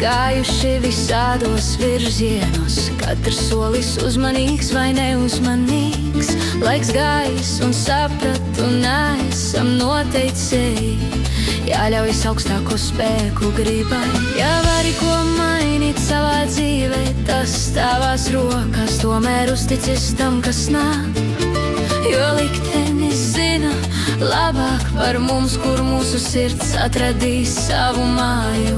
gājuši visādos virzienos, katrs solis uzmanīgs vai neuzmanīgs. Laiks gājis un sapratu, neesam noteicēji, jāļaujas augstāko spēku gribai. Ja vari ko mainīt savā dzīvē, tas tavās rokās, tomēr uzticies tam, kas nāk. Jo liktenis zina labāk par mums, kur mūsu sirds atradīs savu māju.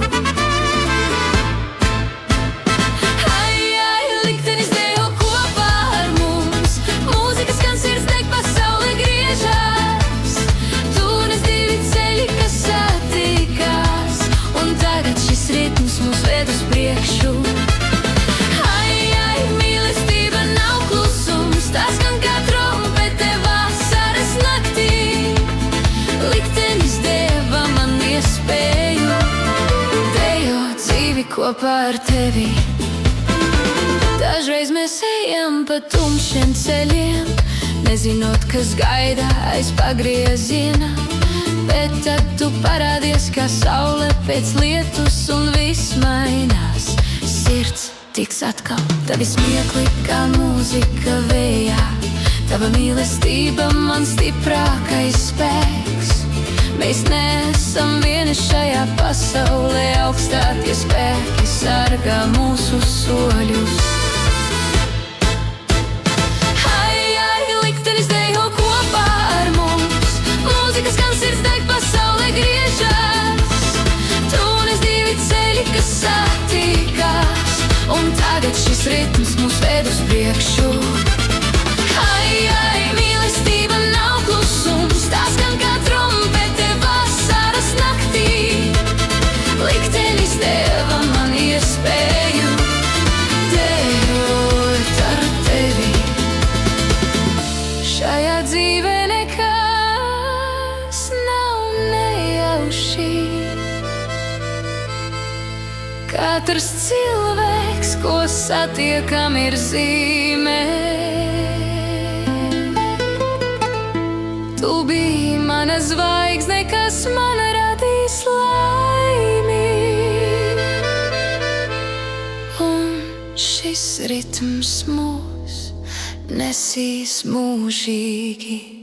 Ai, ai, liktenis dejo kopā ar mums, mūzika skan, sirds deg, pasaule griežas. Tunis divi ceļi, kas satikās, un tagad šis ritms mūs ved uz priekšu. Ai, ai, mīlestība nav klusums, tā skan kā trompete vasaras naktī. Liktenis deva man iespēju dejot dzīvi kopā ar tevi. Dažreiz mēs ejam pa tumšiem ceļiem, nezinot, kas gaida aiz pagrieziena, bet tad tu parādies kā saule pēc lietus un viss mainās. Sirds tiks atkal, tavi smiekli kā mūzika vējā, tava mīlestība man stiprākais spēks. Mēs neesam vieni šajā pasaulē, augstākie spēki sargā mūsu soļus. Ai, ai, liktenis dejo kopā ar mums, mūzika skan, sirds deg, pasaule griežas. Tunis divi ceļi, kas satikās, un tagad šis ritms mūs ved uz priekšu. Ai, ai, mīlestība nav klusums, tā skan kā trompete vasaras naktī. Liktenis deva man iespēju dejot ar tevi. Šajā dzīvē nekas nav nejauši. Katrs cilvēks, ko satiekam, ir zīmē. Tu biji mana zvaigzne, kas man radīs laimi, un šis ritms mūs nesīs mūžīgi.